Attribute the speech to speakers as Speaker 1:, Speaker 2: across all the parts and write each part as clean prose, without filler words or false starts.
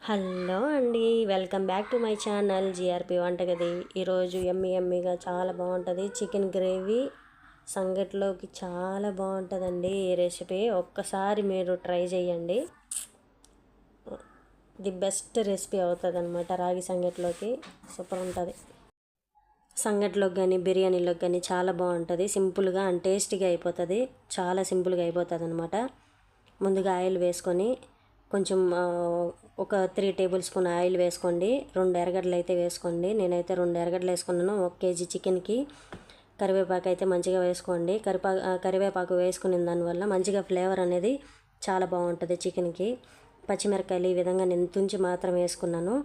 Speaker 1: Hello అండి, welcome back to my channel GRP వంటగది. ఈరోజు ఎమ్మిగా చాలా బాగుంటుంది చికెన్ గ్రేవీ సంగట్లోకి. చాలా బాగుంటుందండి ఈ రెసిపీ. ఒక్కసారి మీరు ట్రై చేయండి, ది బెస్ట్ రెసిపీ అవుతుంది అనమాట. రాగి సంగట్లోకి సూపర్ ఉంటుంది. సంగట్లోకి కానీ బిర్యానీలోకి కానీ చాలా బాగుంటుంది. సింపుల్గా అండ్ టేస్టీగా అయిపోతుంది. చాలా సింపుల్గా అయిపోతుంది అనమాట. ముందుగా ఆయిల్ వేసుకొని కొంచెం ఒక 3 టేబుల్ స్పూన్ ఆయిల్ వేసుకోండి. 2 ఎర్రగడ్డలు అయితే వేసుకోండి. నేనైతే 2 ఎర్రగడ్డలు వేసుకున్నాను 1 కేజీ చికెన్కి. కరివేపాకు అయితే మంచిగా వేసుకోండి. కరివేపాకు వేసుకునే దానివల్ల మంచిగా ఫ్లేవర్ అనేది చాలా బాగుంటుంది చికెన్కి. పచ్చిమిరపకాయలు ఈ విధంగా నేను తుంచి మాత్రం వేసుకున్నాను.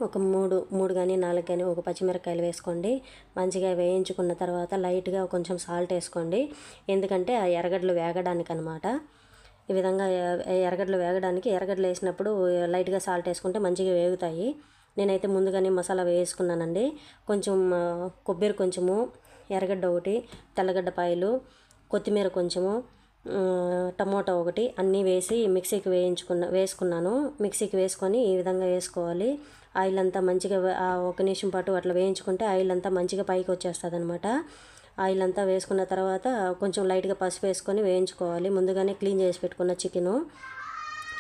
Speaker 1: ఒక మూడు కానీ 4 కానీ ఒక పచ్చిమిరపకాయలు వేసుకోండి. మంచిగా వేయించుకున్న తర్వాత లైట్గా కొంచెం సాల్ట్ వేసుకోండి. ఎందుకంటే ఆ ఎర్రగడ్డలు వేగడానికి అనమాట. ఈ విధంగా ఎర్రగడ్డలు వేగడానికి ఎర్రగడ్డలు వేసినప్పుడు లైట్గా సాల్ట్ వేసుకుంటే మంచిగా వేగుతాయి. నేనైతే ముందుగానే మసాలా వేసుకున్నానండి. కొంచెం కొబ్బరి, కొంచెము ఎర్రగడ్డ ఒకటి, తెల్లగడ్డ పాయలు, కొత్తిమీర కొంచెము, టమోటా ఒకటి అన్నీ వేసి మిక్సీకి వేసుకున్నాను. మిక్సీకి వేసుకొని ఈ విధంగా వేసుకోవాలి. ఆయిల్ అంతా మంచిగా 1 నిమిషం పాటు అట్లా వేయించుకుంటే ఆయిల్ అంతా మంచిగా పైకి వచ్చేస్తుంది అనమాట. ఆయిల్ అంతా వేసుకున్న తర్వాత కొంచెం లైట్గా పసుపు వేసుకొని వేయించుకోవాలి. ముందుగానే క్లీన్ చేసి పెట్టుకున్న చికెను,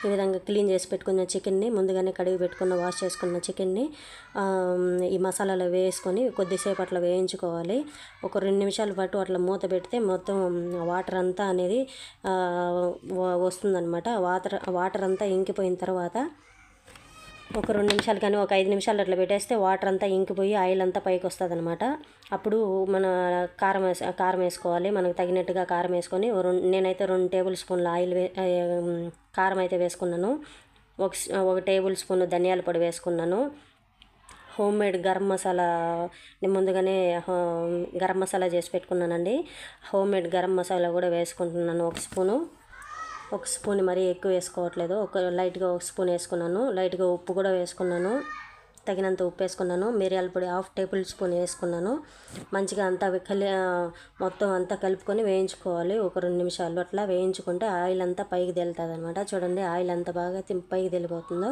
Speaker 1: ఈ విధంగా క్లీన్ చేసి పెట్టుకున్న చికెన్ని ముందుగానే కడిగి పెట్టుకున్న వాష్ చేసుకున్న చికెన్ని ఈ మసాలాలో వేసుకొని కొద్దిసేపు అట్లా వేయించుకోవాలి. ఒక 2 నిమిషాల పాటు అట్లా మూత పెడితే మొత్తం వాటర్ అంతా అనేది వస్తుందన్నమాట. వాటర్ అంతా ఇంకిపోయిన తర్వాత ఒక 2 నిమిషాలు కానీ ఒక 5 నిమిషాలు అట్లా పెట్టేస్తే వాటర్ అంతా ఇంకిపోయి ఆయిల్ అంతా పైకి వస్తుంది అనమాట. అప్పుడు మన కారం వేసుకోవాలి. మనకు తగినట్టుగా కారం వేసుకొని నేనైతే 2 టేబుల్ స్పూన్ల కారం అయితే వేసుకున్నాను. 1 టేబుల్ స్పూన్ ధనియాల పొడి వేసుకున్నాను. హోమ్ మేడ్ గరం మసాలా నేను ముందుగానే గరం మసాలా చేసి పెట్టుకున్నానండి. హోమ్ మేడ్ గరం మసాలా కూడా వేసుకుంటున్నాను 1 స్పూన్ మరీ ఎక్కువ వేసుకోవట్లేదు. లైట్గా 1 స్పూన్ వేసుకున్నాను. లైట్గా ఉప్పు కూడా వేసుకున్నాను. తగినంత ఉప్పు వేసుకున్నాను. మిరియాల పొడి 1/2 టేబుల్ స్పూన్ వేసుకున్నాను. మంచిగా అంతా మొత్తం అంతా కలుపుకొని వేయించుకోవాలి. ఒక 2 నిమిషాలు అట్లా వేయించుకుంటే ఆయిల్ అంతా పైకి తేలుతుంది అనమాట. చూడండి ఆయిల్ అంతా బాగా పైకి తేలిపోతుందో.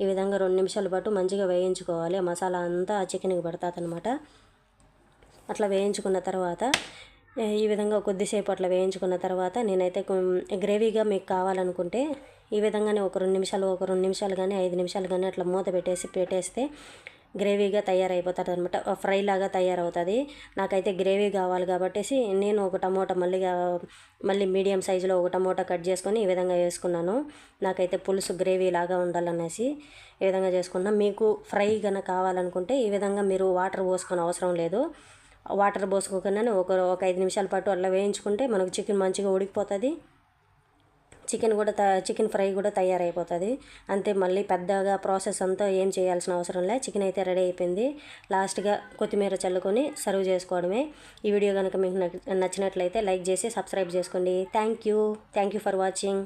Speaker 1: ఈ విధంగా 2 నిమిషాల పాటు మంచిగా వేయించుకోవాలి. ఆ మసాలా అంతా చికెన్కి పడుతుంది అనమాట. అట్లా వేయించుకున్న తర్వాత ఈ విధంగా కొద్దిసేపు అట్లా వేయించుకున్న తర్వాత నేనైతే గ్రేవీగా మీకు కావాలనుకుంటే ఈ విధంగానే ఒక 2 నిమిషాలు కానీ 5 నిమిషాలు కానీ అట్లా మూత పెట్టేస్తే గ్రేవీగా తయారైపోతుంది అనమాట. ఫ్రై లాగా తయారవుతుంది. నాకైతే గ్రేవీ కావాలి కాబట్టి నేను ఒక టమోటా మళ్ళీ మీడియం సైజులో ఒక టమోటా కట్ చేసుకొని ఈ విధంగా వేసుకున్నాను. నాకైతే పులుసు గ్రేవీ లాగా ఉండాలనేసి ఈ విధంగా చేసుకున్నాను. మీకు ఫ్రై కనుక కావాలనుకుంటే ఈ విధంగా మీరు వాటర్ పోసుకొని అవసరం లేదు. వాటర్ పోసుకోకుండానే ఒక 5 నిమిషాల పాటు అట్లా వేయించుకుంటే మనకు చికెన్ మంచిగా ఉడికిపోతుంది. చికెన్ ఫ్రై కూడా తయారైపోతుంది. అంతే, మళ్ళీ పెద్దగా ప్రాసెస్ అంతా ఏం చేయాల్సిన అవసరం లేదు. చికెన్ అయితే రెడీ అయిపోయింది. లాస్ట్గా కొత్తిమీర చల్లుకొని సర్వ్ చేసుకోవడమే. ఈ వీడియో కనుక మీకు నచ్చినట్లయితే లైక్ చేసి సబ్స్క్రైబ్ చేసుకోండి. Thank you for watching.